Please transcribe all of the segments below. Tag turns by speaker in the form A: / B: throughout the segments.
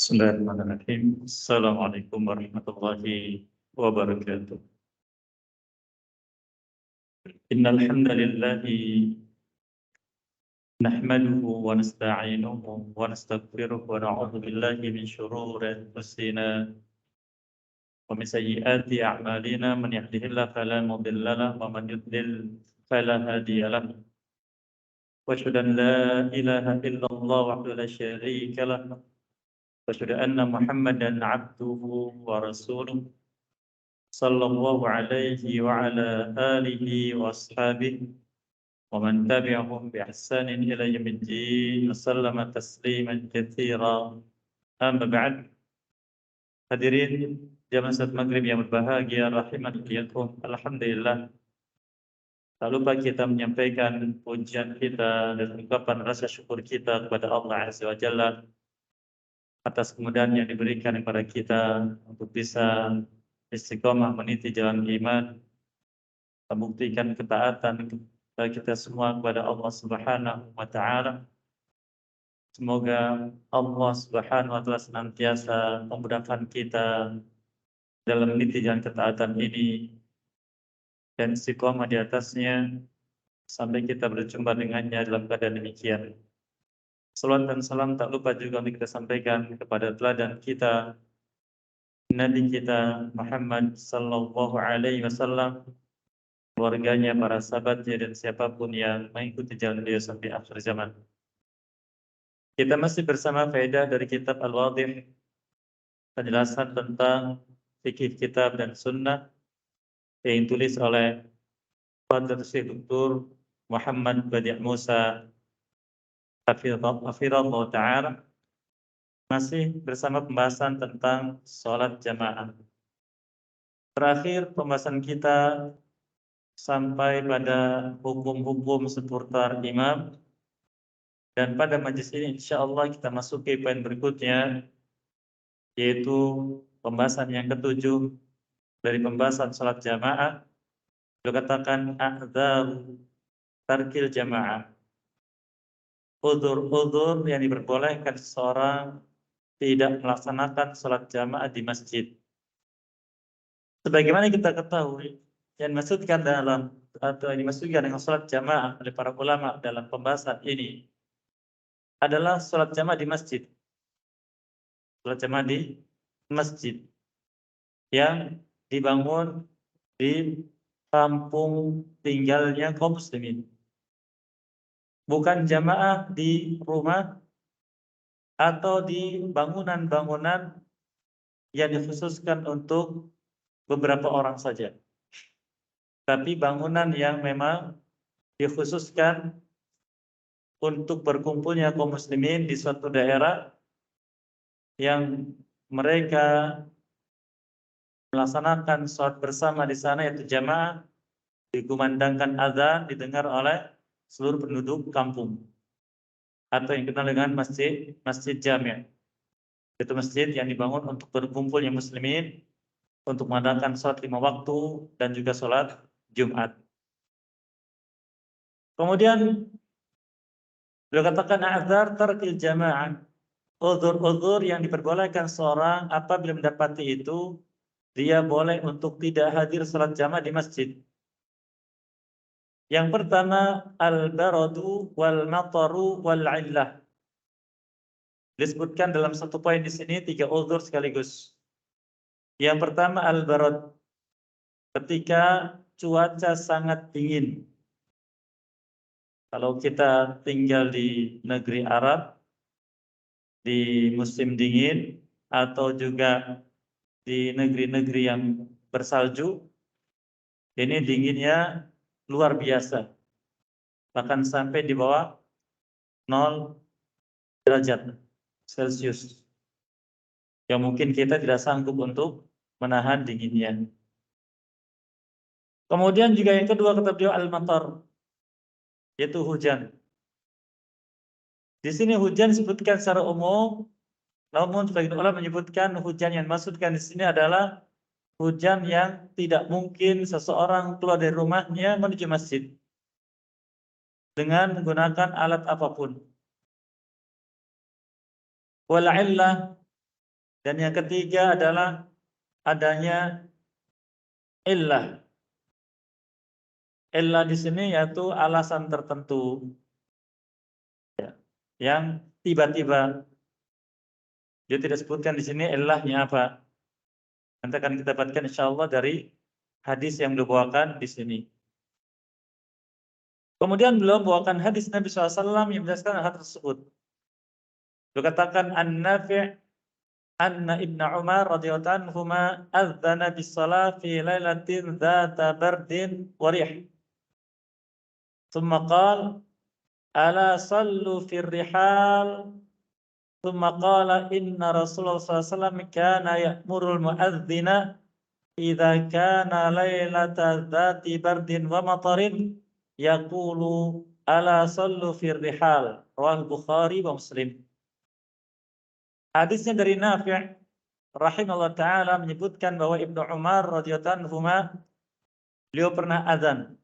A: Bismillahirrahmanirrahim. Assalamualaikum warahmatullahi wabarakatuh. Innal hamdalillahi nahmaduhu wa nasta'inuhu wa nastaghfiruh wa na'udzu billahi min shururi anfusina wa min sayyiati a'malina man yahdihillahu fala mudilla lahu wa man yudlil fala hadiya lahu. Wa asyhadu an la ilaha illallah wahdahu la syarika lahu wa asyhadu anna Muhammadan 'abduhu wa rasuluh. Sallallahu alaihi wa ala alihi wa ashabihi wa man tabi'ahum bi ihsanin ila yaumiddin. Sallama tasliman katsira. Amma ba'd. Hadirin jamaah salat maghrib yang berbahagia rahimakumullah. Alhamdulillah. Tak lupa kita menyampaikan pujian kita dan ungkapan rasa syukur kita kepada Allah Azza wa Jalla atas kemudahan yang diberikan kepada kita untuk bisa istiqomah meniti jalan iman, membuktikan ketaatan kita semua kepada Allah Subhanahu wa taala. Semoga Allah Subhanahu wa taala senantiasa memudahkan kita dalam meniti jalan ketaatan ini dan istiqomah di atasnya sampai kita berjumpa dengannya dalam keadaan demikian. Salawat dan salam tak lupa juga untuk kita sampaikan kepada teladan kita, Nabi kita Muhammad sallallahu alaihi wasallam, keluarganya, para sahabatnya, dan siapapun yang mengikuti jalan beliau sampai akhir zaman. Kita masih bersama faedah dari kitab Al-Wadih, penjelasan tentang fikih kitab dan sunnah yang ditulis oleh Fadlatul Syekh Dr. Muhammad Badi' Musa hafizahullah ta'ala. Masih bersama pembahasan tentang sholat jamaah. Terakhir pembahasan kita sampai pada hukum-hukum seputar imam, dan pada majlis ini insyaallah kita masuki poin berikutnya, yaitu pembahasan yang ketujuh dari pembahasan sholat jamaah. Beliau katakan a'dzar tarkil jamaah, udzur-udzur yang diperbolehkan seseorang tidak melaksanakan sholat jamaah di masjid. Sebagaimana kita ketahui, yang dimaksudkan dalam atau yang dimaksudkan dengan sholat jamaah oleh para ulama dalam pembahasan ini adalah sholat jamaah di masjid. Sholat jamaah di masjid yang dibangun di kampung tinggalnya kaum muslimin. Bukan jamaah di rumah atau di bangunan-bangunan yang dikhususkan untuk beberapa orang saja. Tapi bangunan yang memang dikhususkan untuk berkumpulnya kaum muslimin di suatu daerah yang mereka melaksanakan sholat bersama di sana, yaitu jamaah, dikumandangkan azan, didengar oleh seluruh penduduk kampung, atau yang dikenal dengan masjid jami'. Itu masjid yang dibangun untuk berkumpulnya muslimin untuk mengadakan sholat 5 waktu dan juga sholat Jumat. Kemudian beliau katakan a'dzar tarkil jama'ah, udzur-udzur yang diperbolehkan seorang apabila mendapati itu, dia boleh untuk tidak hadir sholat jamaah di masjid. Yang pertama, al-baradu wal mataru wal illah. Disebutkan dalam satu poin di sini 3 udzur sekaligus. Yang pertama al-barad, ketika cuaca sangat dingin. Kalau kita tinggal di negeri Arab di musim dingin atau juga di negeri-negeri yang bersalju, ini dinginnya luar biasa, bahkan sampai di bawah 0 derajat Celcius, yang mungkin kita tidak sanggup untuk menahan dinginnya. Kemudian juga yang kedua kata beliau al-matar, yaitu hujan. Di sini hujan disebutkan secara umum, namun sebagian ulama menyebutkan hujan yang dimaksudkan di sini adalah hujan yang tidak mungkin seseorang keluar dari rumahnya menuju masjid dengan menggunakan alat apapun. Wal illah, Dan yang ketiga adalah adanya illah. Illah di sini yaitu alasan tertentu ya, yang tiba-tiba. Dia tidak sebutkan di sini illahnya apa. Nanti akan kita dapatkan insyaallah dari hadis yang dibawakan di sini. Kemudian beliau membawakan hadis Nabi SAW yang menjelaskan hal tersebut. Beliau katakan An-Nafi' anna Ibnu Umar radhiyallahu anhuma adzana bis-shalah fi lailatin dzata bardin wa rih. Tsumma qala ala sallu fi rihal. Tsumma qala inna Rasulullah sallallahu alaihi wasallam kana ya'murul mu'adzdzina idza kana lailata dzati bardin wa matarin yaqulu ala sallu fi rihal. Rawahul Bukhari wa Muslim. Hadisnya dari Nafi' rahimahullah taala menyebutkan bahwa Ibnu Umar radhiyallahu anhu beliau pernah azan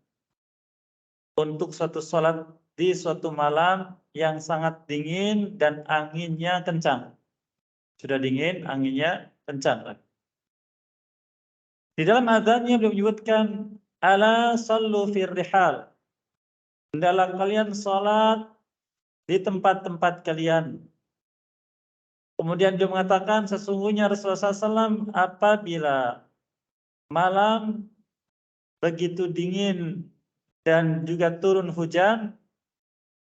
A: untuk suatu salat di suatu malam yang sangat dingin dan anginnya kencang. Sudah dingin, anginnya kencang. Di dalam azannya beliau menyebutkan ala sallu fir rihal. Hendaklah kalian salat di tempat-tempat kalian. Kemudian dia mengatakan sesungguhnya Rasulullah SAW apabila malam begitu dingin dan juga turun hujan,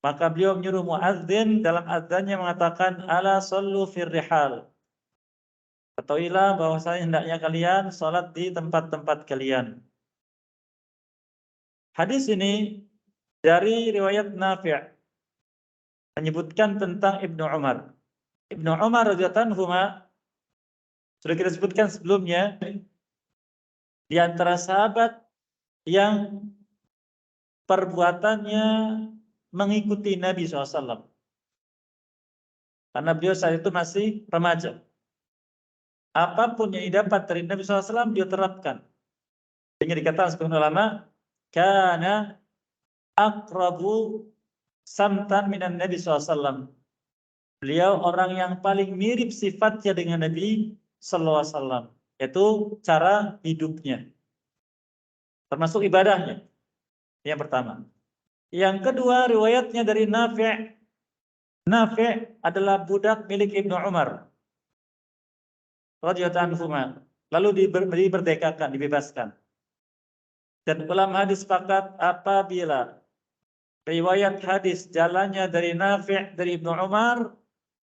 A: maka beliau menyuruh muadzin dalam adzannya mengatakan ala sallu fir rihal. Ketahuilah bahwasanya hendaknya kalian salat di tempat-tempat kalian. Hadis ini dari riwayat Nafi' menyebutkan tentang Ibnu Umar. Ibnu Umar radhiyallahu anhu sudah kita sebutkan sebelumnya di antara sahabat yang perbuatannya mengikuti Nabi SAW. Karena beliau saat itu masih remaja. Apapun yang didapat dari Nabi SAW, beliau terapkan. Sehingga dikatakan sebagian ulama, kana aqrabu samtan minan Nabi SAW. Beliau orang yang paling mirip sifatnya dengan Nabi SAW. Yaitu cara hidupnya. Termasuk ibadahnya. Yang pertama. Yang kedua, riwayatnya dari Nafi'. Nafi' adalah budak milik Ibnu Umar radhiyallahu anhu. Lalu diberdekakan, dibebaskan. Dan ulama hadis sepakat apabila riwayat hadis jalannya dari Nafi' dari Ibnu Umar,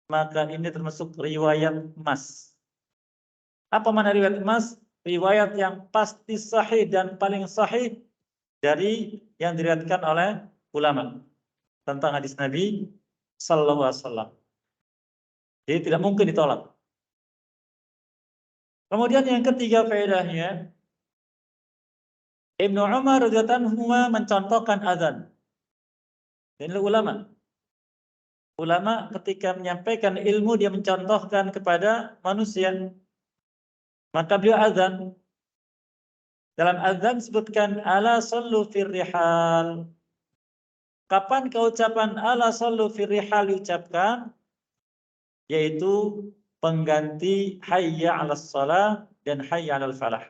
A: maka ini termasuk riwayat emas. Apa makna riwayat emas? Riwayat yang pasti sahih dan paling sahih dari yang diriwayatkan oleh ulama tentang hadis Nabi sallallahu alaihi wasallam. Jadi tidak mungkin ditolak. Kemudian yang ketiga faedahnya, Ibnu Umar radhiyallahu anhu mencontohkan azan. Ini ulama. Ulama ketika menyampaikan ilmu dia mencontohkan kepada manusia. Maka beliau azan. Dalam azan disebutkan ala sallu fir rihal. Kapan keucapan ala sallu fir rihal diucapkan? Yaitu pengganti hayya 'alas shalah dan hayya 'alal falah.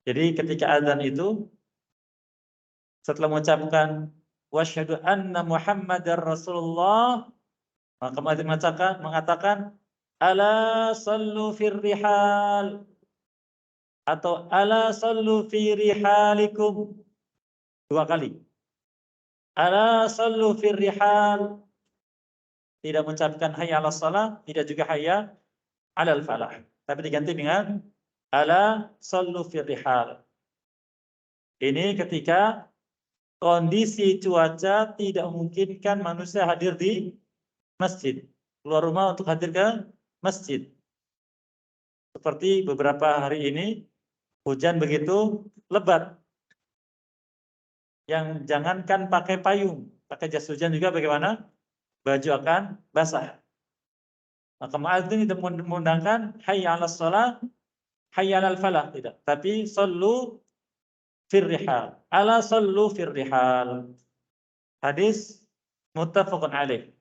A: Jadi ketika azan itu setelah mengucapkan wasyhadu anna Muhammadar Rasulullah, maka muadzin mengatakan ala sallu fir rihal atau ala sallu fi rihalikum, dua kali. Ala sallu fir rihal, tidak mengucapkan hayya 'alas shalah, tidak juga hayya 'alal falah, tapi diganti dengan ala sallu fir rihal. Ini ketika kondisi cuaca tidak memungkinkan manusia hadir di masjid, keluar rumah untuk hadir ke masjid. Seperti beberapa hari ini hujan begitu lebat, yang jangankan pakai payung, pakai jas hujan juga bagaimana? Baju akan basah. Maka muadzin itu mengundangkan hayya 'alas shalah, hayya 'alal falah, tidak, tapi sallu fir rihal. Ala sallu fir rihal. Hadis muttafaqun alaih.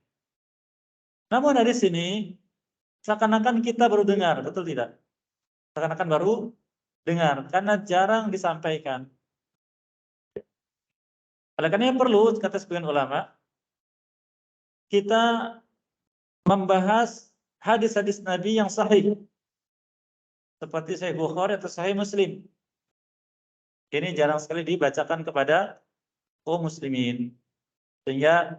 A: Namun hadis ini seakan-akan kita baru dengar, betul tidak? Seakan-akan baru dengar, karena jarang disampaikan. Oleh karena perlu, kata sebagian ulama, kita membahas hadis-hadis Nabi yang sahih, seperti Sahih Bukhari atau Sahih Muslim. Ini jarang sekali dibacakan kepada kaum muslimin. Sehingga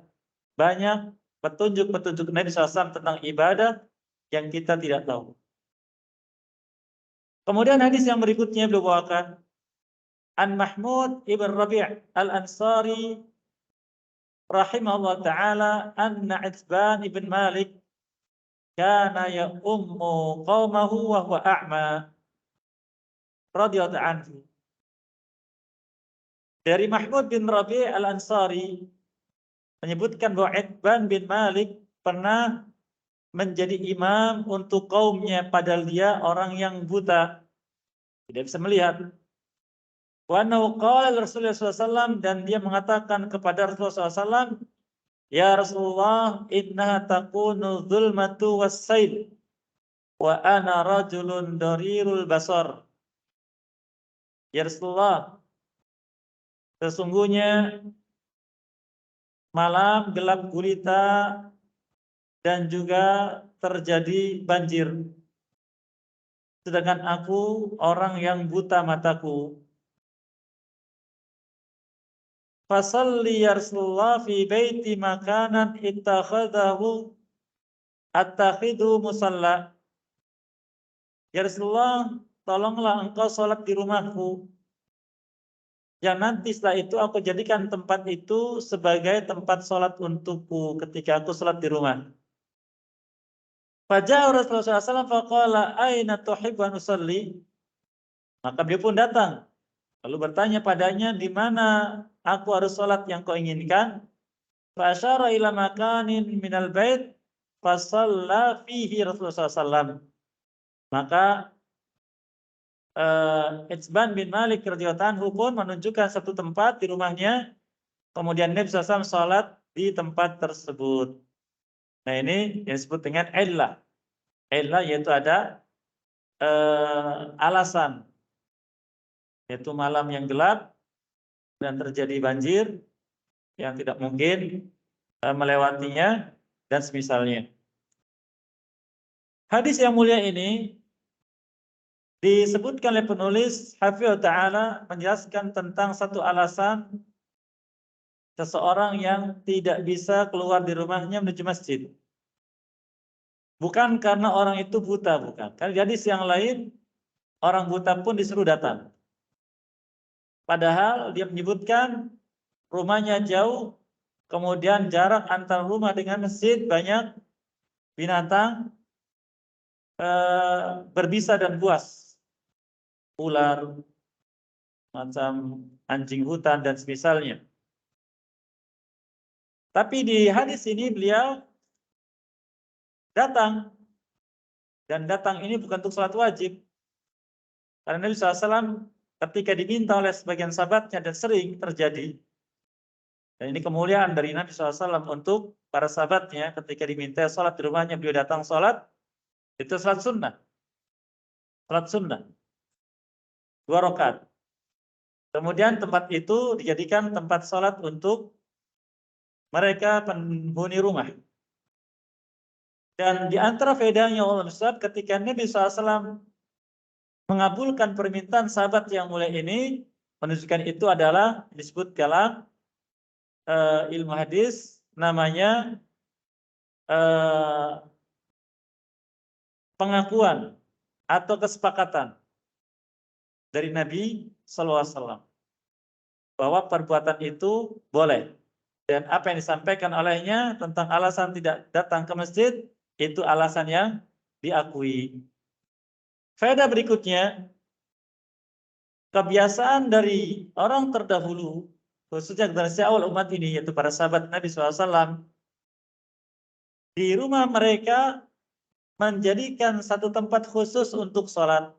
A: banyak petunjuk-petunjuk Nabi SAW tentang ibadah yang kita tidak tahu. Kemudian hadis yang berikutnya beliau bawakan, An Mahmud ibn Rabi' al-Ansari rahimahullah ta'ala anna Itban ibn Malik kana ya ummu qawmahu wa huwa a'ma radhiyallahu anhu. Dari Mahmud bin Rabi' al-Ansari menyebutkan bahwa Itban bin Malik pernah menjadi imam untuk kaumnya padahal dia orang yang buta, tidak bisa melihat. Wa annahu qala Rasulullah SAW, dan dia mengatakan kepada Rasulullah SAW, ya Rasulullah, innaha takunu dzulmatu was-sail wa ana rajulun darirul basar. Ya Rasulullah, sesungguhnya malam gelap gulita dan juga terjadi banjir. Sedangkan aku orang yang buta mataku. Fasalli ya Rasulullah fi baiti makanan ittakhadahu attakhidu musalla. Ya Rasulullah, tolonglah engkau sholat di rumahku, yang nanti setelah itu aku jadikan tempat itu sebagai tempat sholat untukku ketika aku sholat di rumah. Faja'a Rasulullah SAW faqala aina tuhibbu an usalli. Maka beliau pun datang lalu bertanya padanya, di mana aku harus sholat yang kau inginkan? Fa asyara ila makanin minal bait fa shalla fihi Rasulullah SAW. Maka Itban bin Malik radhiyallahu anhu pun menunjukkan satu tempat di rumahnya, kemudian Nabi SAW sholat di tempat tersebut. Nah, ini yang disebut dengan illah. Illah yaitu ada alasan, yaitu malam yang gelap dan terjadi banjir yang tidak mungkin melewatinya dan semisalnya. Hadis yang mulia ini disebutkan oleh penulis Hafidh Ta'ala menjelaskan tentang satu alasan seseorang yang tidak bisa keluar di rumahnya menuju masjid. Bukan karena orang itu buta, bukan. Karena di hadis yang lain, orang buta pun disuruh datang. Padahal dia menyebutkan rumahnya jauh, kemudian jarak antara rumah dengan masjid banyak binatang berbisa dan buas, ular, macam anjing hutan dan semisalnya. Tapi di hadis ini beliau datang, dan datang ini bukan untuk sholat wajib. Karena Nabi SAW ketika diminta oleh sebagian sahabatnya, dan sering terjadi, dan ini kemuliaan dari Nabi SAW untuk para sahabatnya, ketika diminta sholat di rumahnya, beliau datang sholat, itu sholat sunnah. Sholat sunnah 2 rakaat. Kemudian tempat itu dijadikan tempat sholat untuk mereka penghuni rumah. Dan di antara faedahnya Allah SWT, ketika Nabi SAW mengabulkan permintaan sahabat yang mulia ini, menunjukkan itu adalah disebut dalam ilmu hadis namanya pengakuan atau kesepakatan dari Nabi SAW bahwa perbuatan itu boleh, dan apa yang disampaikan olehnya tentang alasan tidak datang ke masjid itu alasan yang diakui. Faedah berikutnya, kebiasaan dari orang terdahulu, khususnya generasi awal umat ini, yaitu para sahabat Nabi SAW, di rumah mereka menjadikan satu tempat khusus untuk sholat.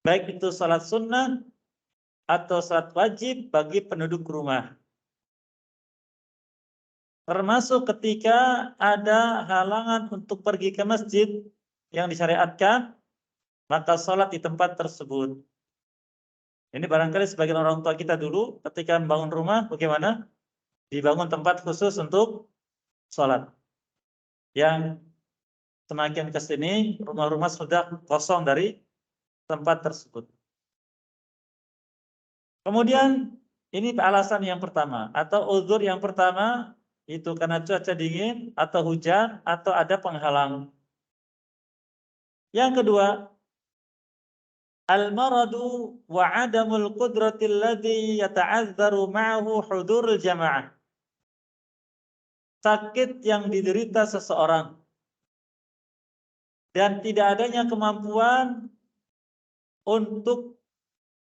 A: Baik itu sholat sunnah atau sholat wajib bagi penduduk rumah. Termasuk ketika ada halangan untuk pergi ke masjid yang disyariatkan, maka sholat di tempat tersebut. Ini barangkali sebagian orang tua kita dulu ketika membangun rumah, bagaimana? Dibangun tempat khusus untuk sholat. Yang semakin ke sini, rumah-rumah sudah kosong dari tempat tersebut. Kemudian, ini alasan yang pertama, atau uzur yang pertama, itu karena cuaca dingin, atau hujan, atau ada penghalang. Yang kedua, al-maradu wa adamul qudrati alladhi yata'adzaru ma'ahu hudurul jama'ah. Sakit yang diderita seseorang dan tidak adanya kemampuan untuk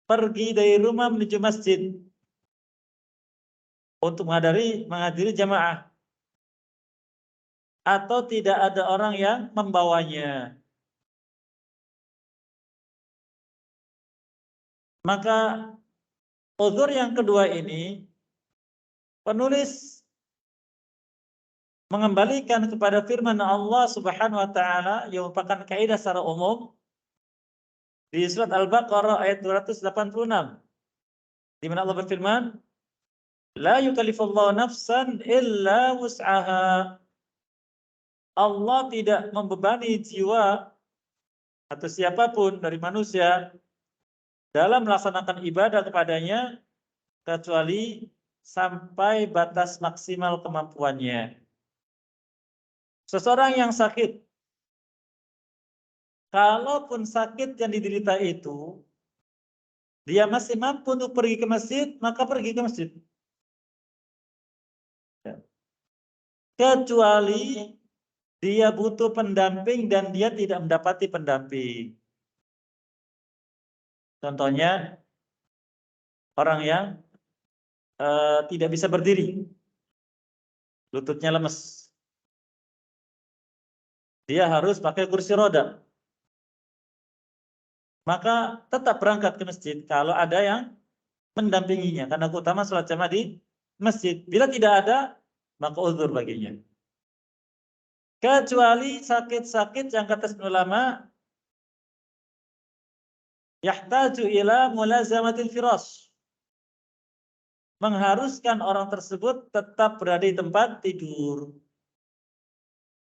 A: pergi dari rumah menuju masjid untuk menghadiri jamaah, atau tidak ada orang yang membawanya. Maka uzur yang kedua ini penulis mengembalikan kepada firman Allah Subhanahu wa taala yang merupakan kaidah secara umum di surat Al-Baqarah ayat 286, di mana Allah berfirman, la yukallifullahu nafsan illa wus'aha. Allah tidak membebani jiwa atau siapapun dari manusia dalam melaksanakan ibadah kepadanya kecuali sampai batas maksimal kemampuannya. Seseorang yang sakit, kalaupun sakit yang diderita itu dia masih mampu untuk pergi ke masjid, maka pergi ke masjid. Kecuali dia butuh pendamping dan dia tidak mendapati pendamping. Contohnya, orang yang tidak bisa berdiri, lututnya lemes, dia harus pakai kursi roda, maka tetap berangkat ke masjid kalau ada yang mendampinginya, karena utama sholat jamaah di masjid. Bila tidak ada, maka uzur baginya. Kecuali sakit-sakit yang kata ulama, yahtaju ila mulazamatil firas, mengharuskan orang tersebut tetap berada di tempat tidur.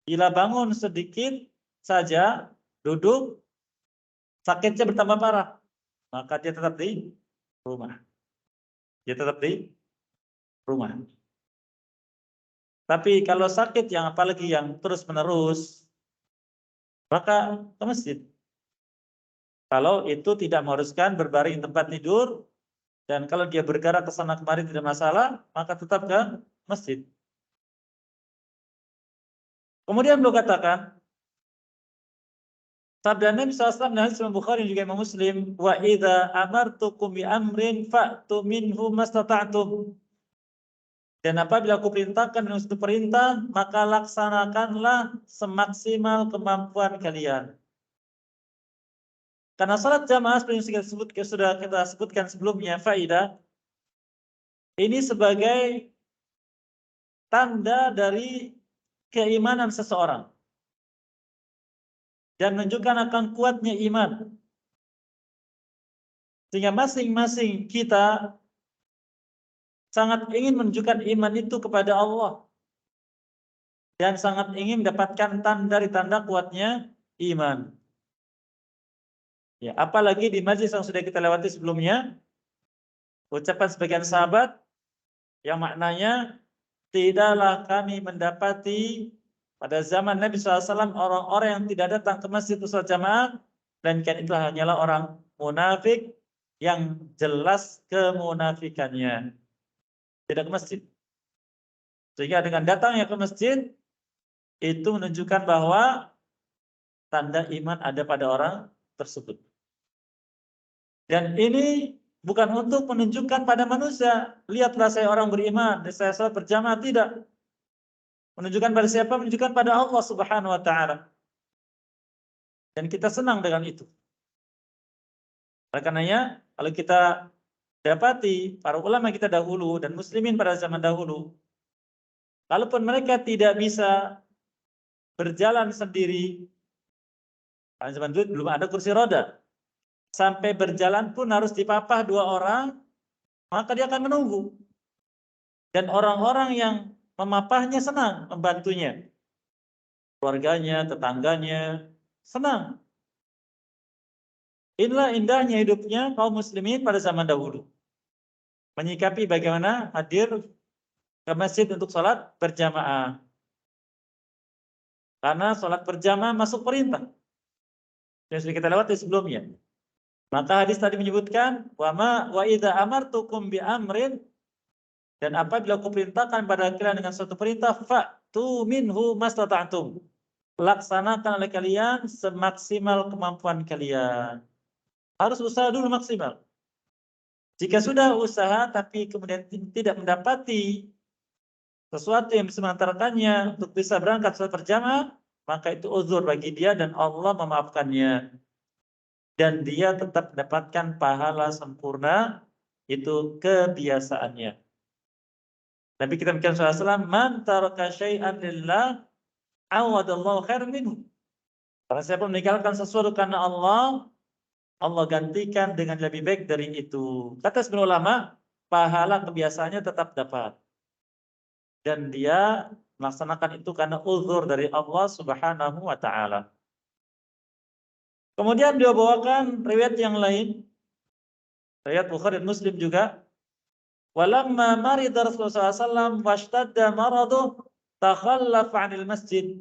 A: Bila bangun sedikit saja, duduk, sakitnya bertambah parah, maka dia tetap di rumah. Dia tetap di rumah. Tapi kalau sakit yang apalagi yang terus-menerus, maka ke masjid. Kalau itu tidak mengharuskan berbaring di tempat tidur, dan kalau dia bergerak ke sana kemari tidak masalah, maka tetap ke masjid. Kemudian beliau katakan, sabda Nabi SAW dalam Sahih Bukhari juga Imam Muslim, wa idza amartukum bi amrin fa'tu minhu mastata'tum. Dan apabila aku perintahkan dengan suatu perintah, maka laksanakanlah semaksimal kemampuan kalian. Karena salat jamaah seperti yang sudah kita sebutkan sebelumnya, faidah ini sebagai tanda dari keimanan seseorang dan menunjukkan akan kuatnya iman. Sehingga masing-masing kita sangat ingin menunjukkan iman itu kepada Allah dan sangat ingin mendapatkan tanda kuatnya iman. Ya, apalagi di majlis yang sudah kita lewati sebelumnya, ucapan sebagian sahabat yang maknanya, tidaklah kami mendapati pada zaman Nabi SAW orang-orang yang tidak datang ke masjid sholat jamaah, dan kan itu hanyalah orang munafik yang jelas kemunafikannya, tidak ke masjid. Sehingga dengan datangnya ke masjid itu menunjukkan bahwa tanda iman ada pada orang tersebut. Dan ini bukan untuk menunjukkan pada manusia, lihatlah saya orang beriman, saya salat berjamaah, tidak. Menunjukkan pada siapa? Menunjukkan pada Allah Subhanahu wa taala. Dan kita senang dengan itu. Oleh karenanya, kalau kita dapati para ulama kita dahulu dan muslimin pada zaman dahulu, Kalaupun mereka tidak bisa berjalan sendiri, pada zaman dulu belum ada kursi roda, sampai berjalan pun harus dipapah 2 orang, maka dia akan menunggu. Dan orang-orang yang memapahnya senang membantunya. Keluarganya, tetangganya, senang. Inilah indahnya hidupnya kaum muslimin pada zaman dahulu. Menyikapi bagaimana hadir ke masjid untuk sholat berjamaah. Karena sholat berjamaah masuk perintah. Yang sudah kita lewati sebelumnya. Maka hadis tadi menyebutkan, wa idza amartukum bi amrin, dan apabila aku perintahkan pada kalian dengan suatu perintah, fa'tu minhu mastata'tum. Laksanakan oleh kalian semaksimal kemampuan kalian. Harus usaha dulu maksimal. Jika sudah usaha tapi kemudian tidak mendapati sesuatu yang bisa mengantarkannya untuk bisa berangkat sholat berjamaah, maka itu uzur bagi dia dan Allah memaafkannya. Dan dia tetap mendapatkan pahala sempurna, itu kebiasaannya. Nabi kita Muhammad SAW, man taraka syai'an lillah, awadallahu khairan minhu. Karena siapa meninggalkan sesuatu karena Allah, Allah gantikan dengan lebih baik dari itu. Kata sebagian ulama, pahala kebiasaannya tetap dapat. Dan dia melaksanakan itu karena uzur dari Allah Subhanahu wa taala. Kemudian dia bawakan riwayat yang lain, riwayat Bukhari dan Muslim juga. Walamma marida Rasulullah SAW washtadda maraduh takhallaf 'anil masjid.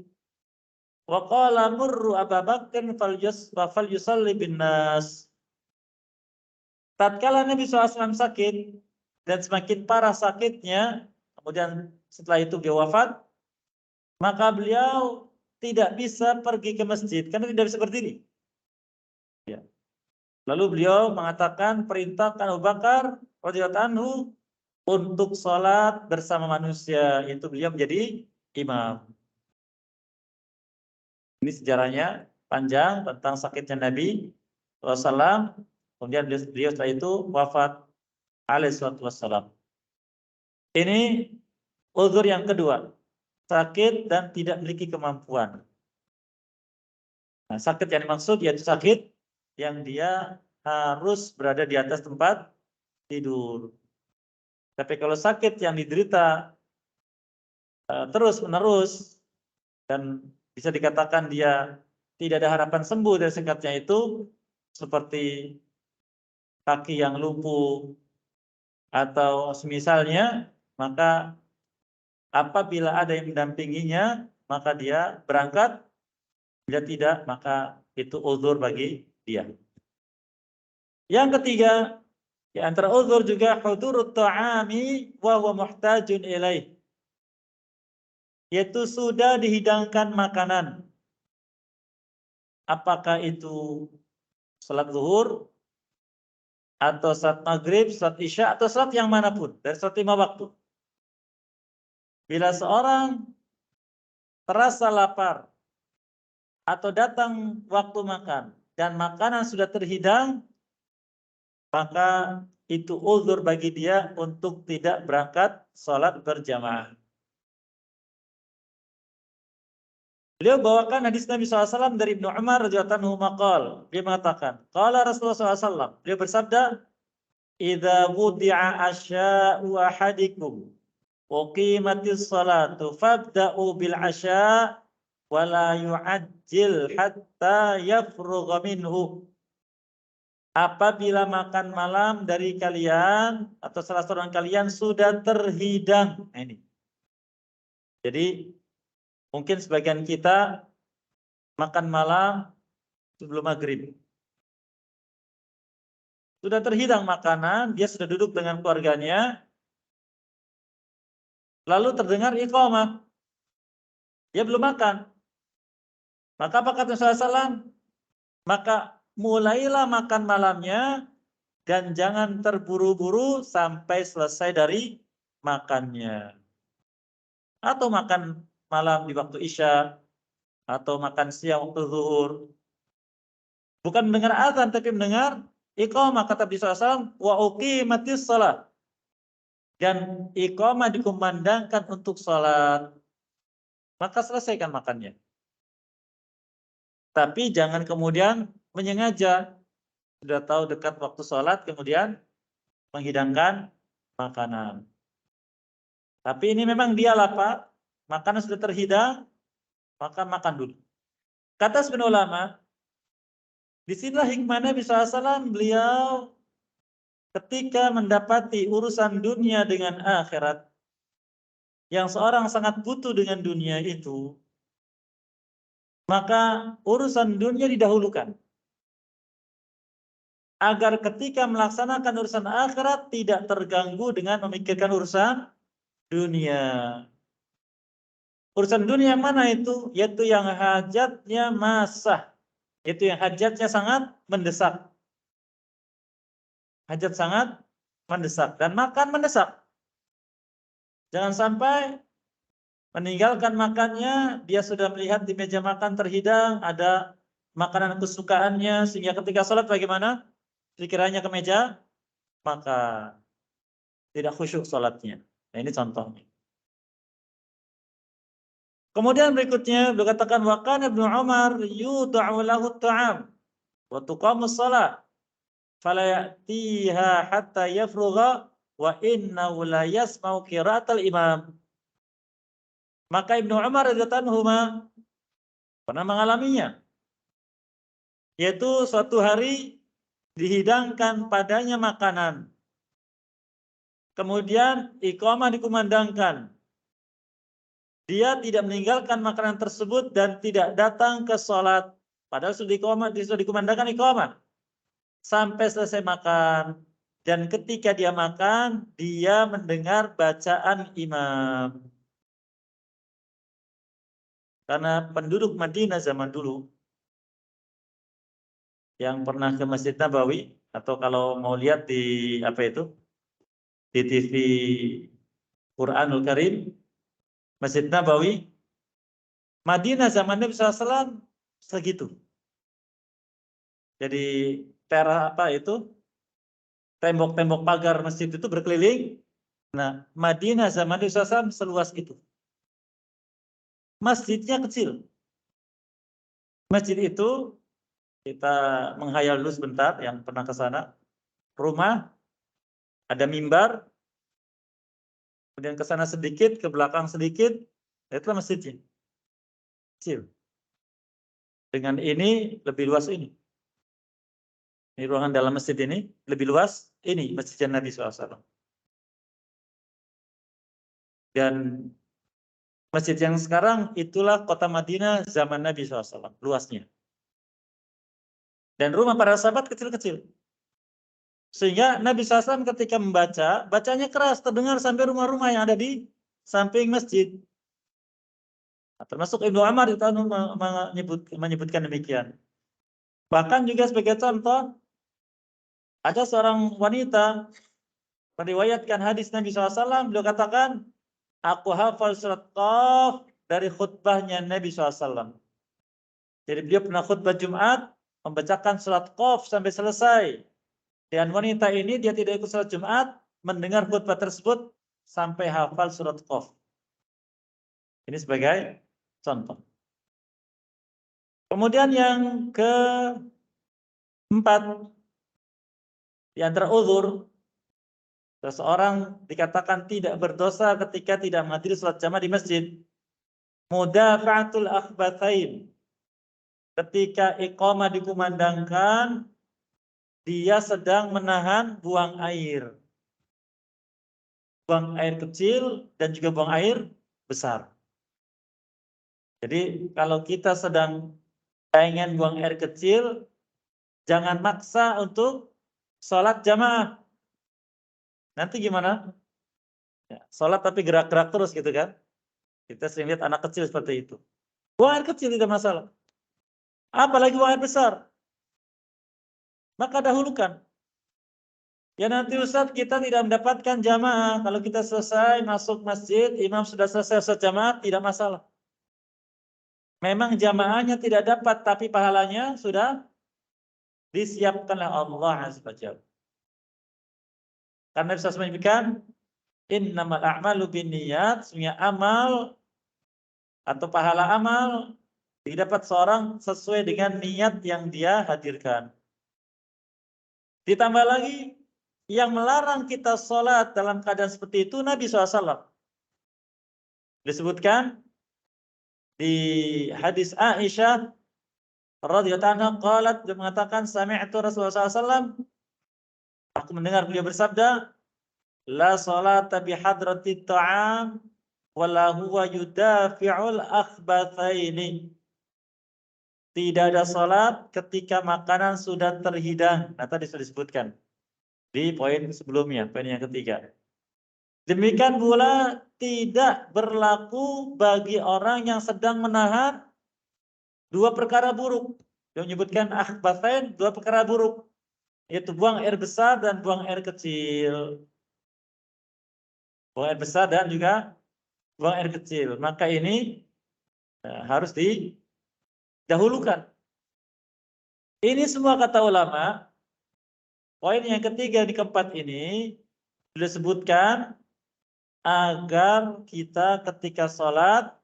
A: Wa qala murru Abu Bakr falyusalli bin nas. Tatkala Nabi SAW sakit dan semakin parah sakitnya, kemudian setelah itu dia wafat, maka beliau tidak bisa pergi ke masjid karena tidak bisa berdiri. Ya. Lalu beliau mengatakan, perintahkan Abu Bakar radhiyallahu anhu untuk sholat bersama manusia, itu beliau menjadi imam. Ini sejarahnya panjang tentang sakitnya Nabi SAW. Kemudian beliau setelah itu wafat alaihi wassalam. Ini uzur yang kedua, sakit dan tidak memiliki kemampuan. Nah, sakit yang dimaksud yaitu sakit yang dia harus berada di atas tempat tidur. Tapi kalau sakit yang diderita terus-menerus dan bisa dikatakan dia tidak ada harapan sembuh dari sakitnya itu, seperti kaki yang lumpuh atau semisalnya, maka apabila ada yang mendampinginya, maka dia berangkat. Bila tidak, maka itu uzur bagi dia. Yang ketiga, di antara uzur juga hudurut ta'ami wa huwa muhtajun ilaih. Yaitu sudah dihidangkan makanan. Apakah itu salat zuhur, atau salat maghrib, salat isya, atau salat yang manapun, dari salat 5 waktu. Bila seorang terasa lapar, atau datang waktu makan, dan makanan sudah terhidang, maka itu uzur bagi dia untuk tidak berangkat sholat berjamaah. Beliau bawakan hadis Nabi SAW dari Ibnu Umar radhiyallahu anhu maqal. Dia mengatakan, qala Rasulullah SAW, beliau bersabda, idza wudi'a asya'u ahadikum wa qimatis salatu fabda'u bil asya' wa la yu'ajjil hatta yafrugha minhu. Apabila makan malam dari kalian atau salah seorang kalian sudah terhidang. Nah, ini. Jadi mungkin sebagian kita makan malam sebelum maghrib. Sudah terhidang makanan, dia sudah duduk dengan keluarganya. Lalu terdengar iqamah. Dia belum makan. Maka apa kata Rasulullah SAW? Maka mulailah makan malamnya dan jangan terburu-buru sampai selesai dari makannya. Atau makan malam di waktu isya, atau makan siang waktu zuhur. Bukan mendengar azan, tapi mendengar iqamah. Kata Nabi SAW, wa uqimatis shalah. dan iqamah dikumandangkan untuk sholat, maka selesaikan makannya. Tapi jangan kemudian menyengaja, sudah tahu dekat waktu sholat, kemudian menghidangkan makanan. Tapi ini memang dia lapar, makanan sudah terhidang, maka makan dulu. Kata sebagian ulama, disinilah hikmah Nabi SAW, beliau ketika mendapati urusan dunia dengan akhirat, yang seorang sangat butuh dengan dunia itu, maka urusan dunia didahulukan. Agar ketika melaksanakan urusan akhirat tidak terganggu dengan memikirkan urusan dunia. Urusan dunia yang mana itu? Yaitu yang hajatnya masah. Itu yang hajatnya sangat mendesak. Hajat sangat mendesak. Dan makan mendesak. Jangan sampai meninggalkan makannya, dia sudah melihat di meja makan terhidang, ada makanan kesukaannya, sehingga ketika sholat bagaimana? Pikirannya ke meja, maka tidak khusyuk sholatnya. Nah, ini contohnya. Kemudian berikutnya beliau katakan wa kana Ibnu Umar yud'u lahu at-ta'am wa tuqamu shalah fala ya'tiha hatta yafrugha wa innahu la yasma'u qira'atal imam. Maka Ibnu Umar radhiyallahu anhu pernah mengalaminya, yaitu suatu hari dihidangkan padanya makanan. Kemudian iqamah dikumandangkan. Dia tidak meninggalkan makanan tersebut dan tidak datang ke sholat. Padahal sudah dikumandangkan iqamah. Sampai selesai makan. Dan ketika dia makan, dia mendengar bacaan imam. Karena penduduk Madinah zaman dulu, yang pernah ke Masjid Nabawi, atau kalau mau lihat di di TV Quranul Karim, Masjid Nabawi, Madinah zaman Nabi SAW segitu. Jadi tembok-tembok pagar masjid itu berkeliling. Nah, Madinah zaman Nabi SAW seluas itu. Masjidnya kecil. Masjid itu kita menghayal dulu sebentar yang pernah ke sana. Rumah, ada mimbar, kemudian ke sana sedikit, ke belakang sedikit, itulah masjidnya. Kecil. Dengan ini lebih luas ini. Ini ruangan dalam masjid ini lebih luas ini masjid Nabi SAW. Dan masjid yang sekarang itulah kota Madinah zaman Nabi SAW, luasnya. Dan rumah para sahabat kecil-kecil. Sehingga Nabi SAW ketika membaca, bacanya keras, terdengar sampai rumah-rumah yang ada di samping masjid. Nah, termasuk Ibnu Umar itu menyebutkan demikian. Bahkan juga sebagai contoh, ada seorang wanita meriwayatkan hadis Nabi SAW, beliau katakan, aku hafal surat Qaf dari khutbahnya Nabi SAW. Jadi beliau pernah khutbah Jumat, membacakan surat Qaf sampai selesai. Dan wanita ini dia tidak ikut salat Jumat, mendengar khutbah tersebut sampai hafal surat Qaf. Ini sebagai contoh. Kemudian yang keempat, di antara uzur, seseorang dikatakan tidak berdosa ketika tidak menghadiri salat jamaah di masjid. Mudafa'atul akhbathain. Ketika iqamah dikumandangkan, dia sedang menahan buang air. Buang air kecil dan juga buang air besar. Jadi kalau kita sedang pengen buang air kecil, jangan maksa untuk sholat jamaah. Nanti gimana? Ya, sholat tapi gerak-gerak terus gitu kan. Kita sering lihat anak kecil seperti itu. Buang air kecil tidak masalah. Apalagi buang air besar. Maka dahulukan. Ya nanti Ustadz kita tidak mendapatkan jamaah. Kalau kita selesai masuk masjid, imam sudah selesai sholat jamaah, tidak masalah. Memang jamaahnya tidak dapat, tapi pahalanya sudah disiapkan oleh Allah Azza wa Jalla. Karena bisa menyebutkan, innamal a'malu binniyat, sesungguhnya amal atau pahala amal didapat seorang sesuai dengan niat yang dia hadirkan. Ditambah lagi, yang melarang kita sholat dalam keadaan seperti itu Nabi SAW. Disebutkan di hadis Aisyah radhiyallahu anha qalat, dia mengatakan sami'tu Rasulullah SAW, aku mendengar beliau bersabda, la salata bi hadratit ta'am wala huwa yudafi'ul akhbathaini. Tidak ada salat ketika makanan sudah terhidang. Nah, tadi sudah disebutkan di poin sebelumnya, poin yang ketiga. Demikian pula tidak berlaku bagi orang yang sedang menahan dua perkara buruk. Dia menyebutkan akhbathain, dua perkara buruk, yaitu buang air besar dan buang air kecil. Buang air besar dan juga buang air kecil. Maka ini harus didahulukan. Ini semua kata ulama. Poin yang ketiga di keempat ini disebutkan agar kita ketika sholat,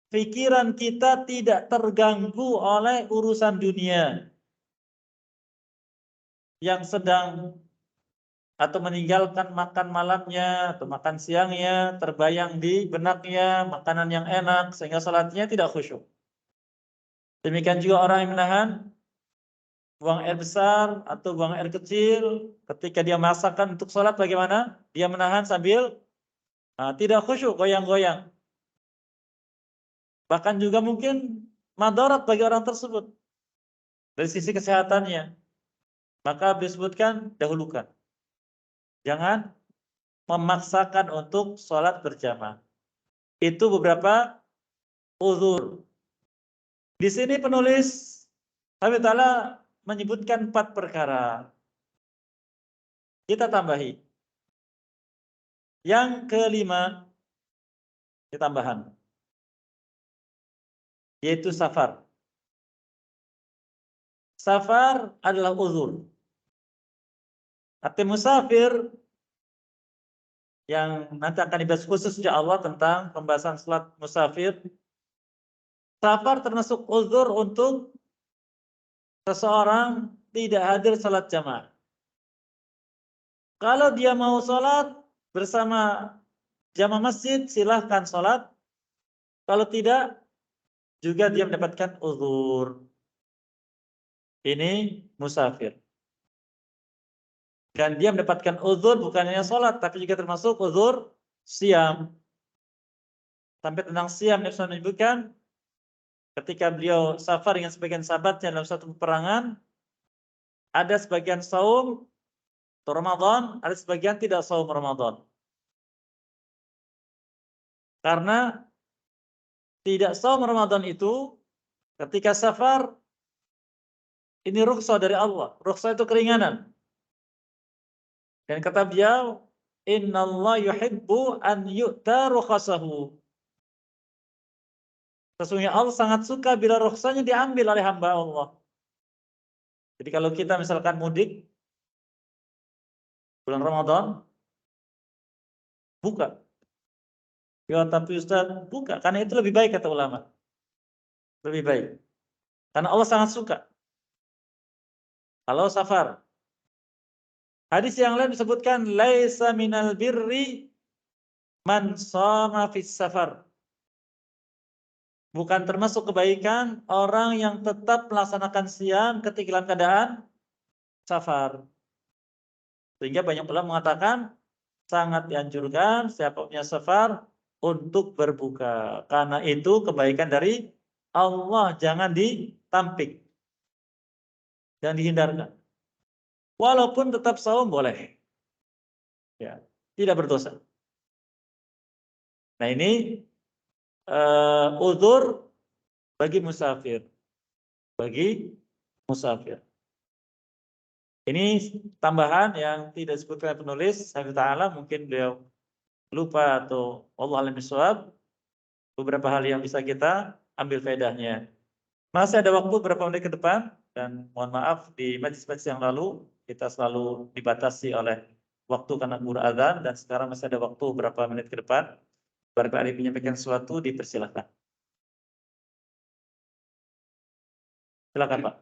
A: pikiran kita tidak terganggu oleh urusan dunia yang sedang atau meninggalkan makan malamnya atau makan siangnya, terbayang di benaknya makanan yang enak sehingga sholatnya tidak khusyuk. Demikian juga orang yang menahan buang air besar atau buang air kecil ketika dia masakan untuk sholat, bagaimana? Dia menahan sambil tidak khusyuk, goyang-goyang. Bahkan juga mungkin madarat bagi orang tersebut dari sisi kesehatannya. Maka disebutkan dahulukan. Jangan memaksakan untuk sholat berjamaah. Itu beberapa uzur. Di sini penulis Allah Ta'ala menyebutkan 4 perkara. Kita tambahi. Yang kelima, ditambahan, yaitu safar. Safar adalah uzur. Arti musafir yang nanti akan dibahas khusus insya Allah tentang pembahasan salat musafir. Safar termasuk uzur untuk seseorang tidak hadir salat jamaah. Kalau dia mau salat bersama jamaah masjid, silahkan salat. Kalau tidak, juga dia mendapatkan uzur. Ini musafir. Dan dia mendapatkan uzur bukan hanya sholat, tapi juga termasuk uzur siam. Sampai tentang siam, Nabi SAW menyebutkan ketika beliau safar dengan sebagian sahabatnya dalam satu peperangan, ada sebagian saum Ramadan, ada sebagian tidak saum Ramadan. Karena tidak saum Ramadan itu ketika safar ini rukhsah dari Allah. Rukhsah itu keringanan. Dan kata beliau, innallaha yuhibbu an yu'ta rukhasahu. Sesungguhnya Allah sangat suka bila rukhsahnya diambil oleh hamba Allah. Jadi kalau kita misalkan mudik bulan Ramadan, buka. Ya tapi Ustaz, buka. Karena itu lebih baik kata ulama. Lebih baik. Karena Allah sangat suka. Kalau safar. Hadis yang lain disebutkan, laisa minal birri man shoma fis safar. Bukan termasuk kebaikan orang yang tetap melaksanakan siam ketika dalam keadaan safar. Sehingga banyak ulama mengatakan sangat dianjurkan siapa punya safar untuk berbuka. Karena itu kebaikan dari Allah, jangan ditampik dan dihindarkan. Walaupun tetap saum boleh. Ya, tidak berdosa. Nah, ini uzur bagi musafir. Bagi musafir. Ini tambahan yang tidak disebutkan penulis, Syekh Ta'ala mungkin beliau lupa atau Allah alam bisawab. Beberapa hal yang bisa kita ambil faedahnya. Masih ada waktu beberapa menit ke depan dan mohon maaf di majlis-majlis yang lalu kita selalu dibatasi oleh waktu karena berazan dan sekarang masih ada waktu berapa menit ke depan. Barangkali ada yang menyampaikan sesuatu, dipersilakan. Silakan, Pak.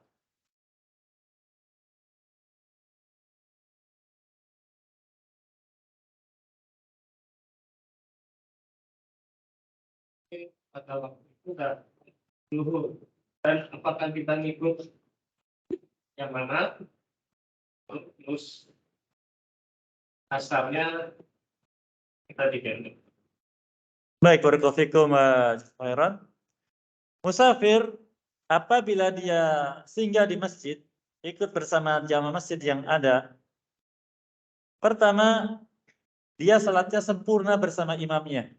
B: Pada waktu itu udah zuhur, dan apakah kita ngikut yang mana? Terus asalnya kita digendong.
A: Baik, barakallahu fikum, khairan. Musafir apabila dia singgah di masjid, ikut bersama jamaah masjid yang ada, pertama dia salatnya sempurna bersama imamnya.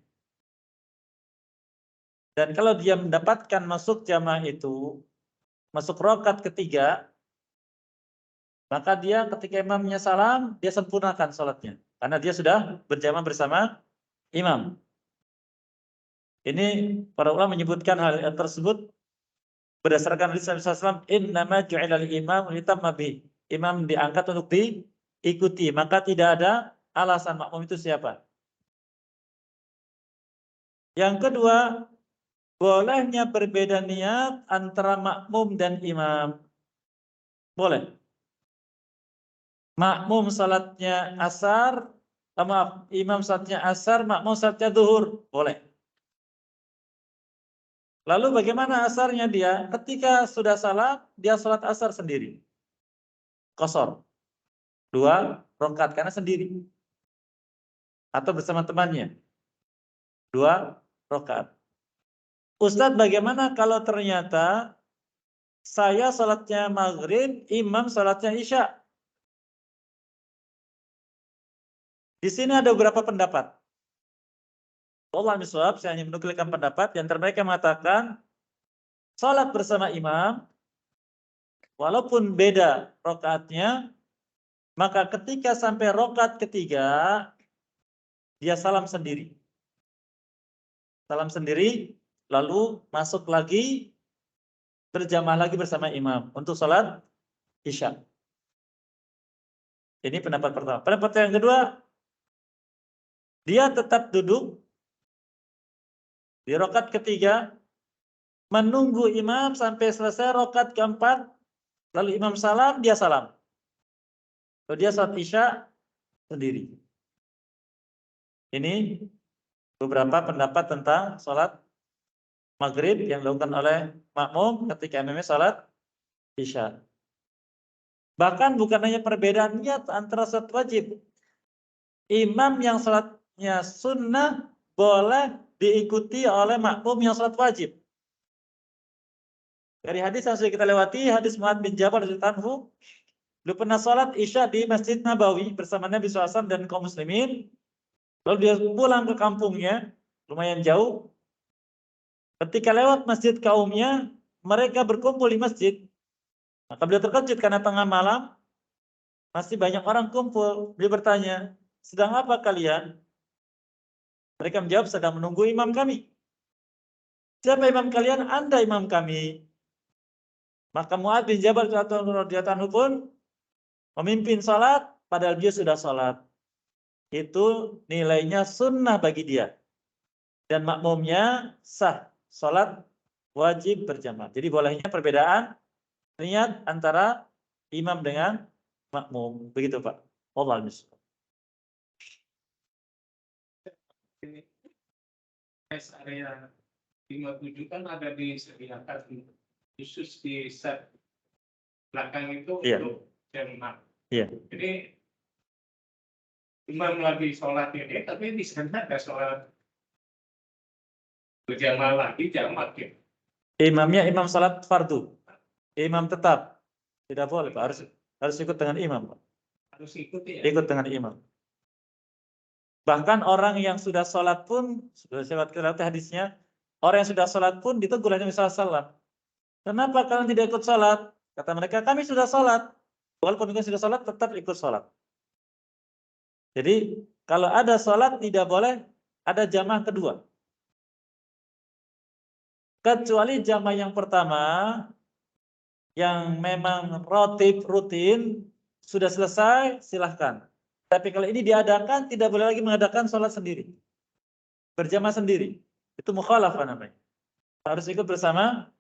A: Dan kalau dia mendapatkan masuk jamaah itu, masuk rakaat ketiga, maka dia ketika imamnya salam, dia sempurnakan salatnya. Karena dia sudah berjamaah bersama imam. Ini para ulama menyebutkan hal tersebut berdasarkan hadis Nabi SAW, innama ju'ilal imam litamma bih. Imam diangkat untuk diikuti, maka tidak ada alasan makmum itu siapa. Yang kedua, bolehnya berbeda niat antara makmum dan imam. Boleh. Makmum salatnya asar, maaf, imam salatnya asar, makmum salatnya zuhur. Boleh. Lalu bagaimana asarnya dia? Ketika sudah salat, dia salat asar sendiri. Qashar. 2 rakaat karena sendiri. Atau bersama temannya. 2 rakaat. Ustadz, bagaimana kalau ternyata saya salatnya maghrib, imam salatnya isya? Di sini ada beberapa pendapat. Allah miswab, saya hanya menukilkan pendapat yang mereka mengatakan salat bersama imam walaupun beda rakaatnya, maka ketika sampai rakaat ketiga dia salam sendiri. Salam sendiri lalu masuk lagi berjamaah lagi bersama imam untuk salat isya. Ini pendapat pertama. Pendapat yang kedua, dia tetap duduk di rakaat ketiga, menunggu imam sampai selesai rakaat keempat, lalu imam salam, dia salam. Lalu dia salat isya sendiri. Ini beberapa pendapat tentang salat maghrib yang dilakukan oleh makmum ketika imamnya salat isya. Bahkan bukan hanya perbedaan niat antara salat wajib. Imam yang salatnya sunnah boleh diikuti oleh makmum yang salat wajib. Dari hadis yang sudah kita lewati, hadis Mu'adz bin Jabal radhiyallahu anhu, beliau pernah salat isya di Masjid Nabawi bersama Nabi SAW dan kaum muslimin. Lalu dia pulang ke kampungnya, lumayan jauh. Ketika lewat masjid kaumnya, mereka berkumpul di masjid. Maka beliau terkejut karena tengah malam, masih banyak orang kumpul. Beliau bertanya, sedang apa kalian? Mereka menjawab, sedang menunggu imam kami. Siapa imam kalian? Anda imam kami. Maka Mu'adz bin Jabal radhiyallahu anhu pun memimpin salat, padahal dia sudah salat. Itu nilainya sunnah bagi dia. Dan makmumnya sah. Salat wajib berjamaah. Jadi bolehnya perbedaan niat antara imam dengan makmum. Begitu Pak. Wallahu a'lam.
B: Rest area 57 kan ada disediakan khusus di set belakang itu untuk jamaah.
A: Iya.
B: Jadi imam lagi sholat ini, tapi di sana ada sholat berjamaah lagi, jamaah gitu.
A: Imamnya imam salat fardu. Imam tetap. Tidak boleh Pak. Harus ikut dengan imam Pak.
B: Harus ikuti ya?
A: Ikut dengan imam. Bahkan orang yang sudah sholat pun, sudah saya lewat hadisnya, orang yang sudah sholat pun ditegur oleh Nabi SAW. Kenapa kalian tidak ikut sholat? Kata mereka, kami sudah sholat. Walaupun kami sudah sholat, tetap ikut sholat. Jadi, kalau ada sholat, tidak boleh ada jamaah kedua. Kecuali jamaah yang pertama, yang memang rutin, sudah selesai, silahkan. Tapi kalau ini diadakan, tidak boleh lagi mengadakan sholat sendiri. Berjamaah sendiri. Itu mukhalafah namanya. Harus ikut bersama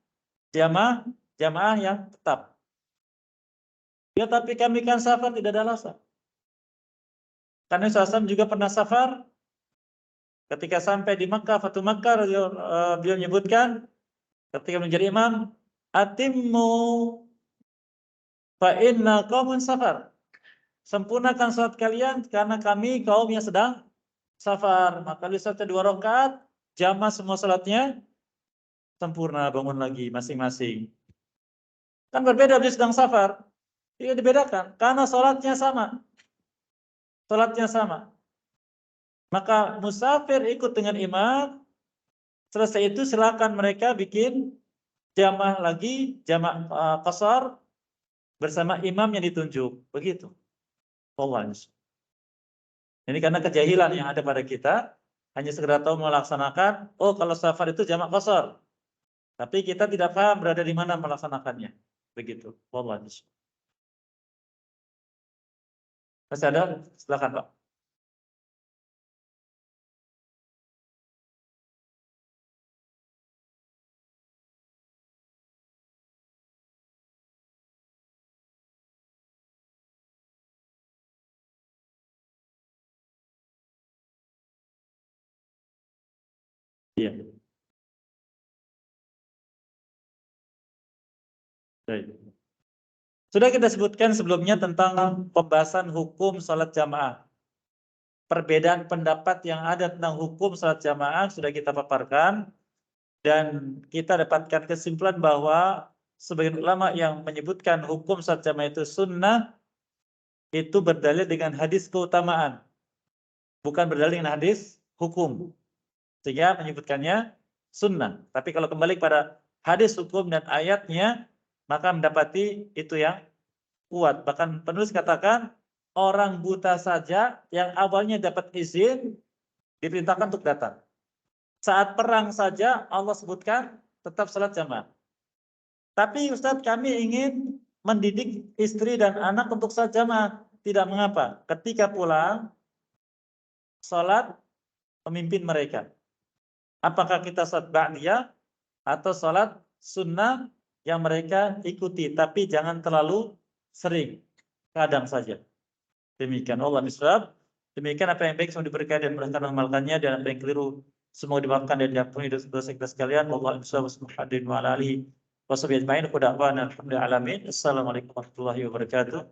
A: jamaah yang tetap. Ya tapi kami kan safar, tidak ada alasan. Karena SAW juga pernah safar. Ketika sampai di Makkah, Fatu Makkah, beliau menyebutkan ketika menjadi imam, atimmu fa inna qaumun safar. Sempurnakan salat kalian karena kami kaum yang sedang safar. Maka salatnya 2 rakaat, jamaah semua salatnya sempurna, bangun lagi masing-masing. Kan berbeda, beliau sedang safar. Tidak dibedakan karena salatnya sama. Salatnya sama. Maka musafir ikut dengan imam. Selesai itu silakan mereka bikin jamaah lagi, jamaah qashar bersama imam yang ditunjuk. Begitu. Allah. Ini karena kejahilan yang ada pada kita, hanya sekedar tahu melaksanakan, oh kalau safar itu jamaah qashar. Tapi kita tidak paham berada di mana melaksanakannya. Begitu. Allah. Masih ada? Silakan, Pak. Iya. Baik. Sudah kita sebutkan sebelumnya tentang pembahasan hukum salat jamaah. Perbedaan pendapat yang ada tentang hukum salat jamaah sudah kita paparkan. Dan kita dapatkan kesimpulan bahwa sebagian ulama yang menyebutkan hukum salat jamaah itu sunnah, itu berdalil dengan hadis keutamaan. Bukan berdalil dengan hadis hukum. Sehingga menyebutkannya sunnah. Tapi kalau kembali pada hadis hukum dan ayatnya, maka mendapati itu yang kuat. Bahkan penulis katakan, orang buta saja yang awalnya dapat izin, diperintahkan untuk datang. Saat perang saja Allah sebutkan tetap salat jamaah. Tapi Ustadz, kami ingin mendidik istri dan anak untuk salat jamaah. Tidak mengapa. Ketika pulang, salat memimpin mereka. Apakah kita salat ba'diyah atau salat sunnah yang mereka ikuti. Tapi jangan terlalu sering. Kadang saja. Demikian Allah misbab. Demikian apa yang baik semua diberikan dan mereka mengamalkannya, dan apa yang keliru semua dimaafkan dan diampuni dosa kita sekalian. Allah misbab subhanahu wa ta'ala alihi wa sahbihi ajma'in. Assalamualaikum warahmatullahi wabarakatuh.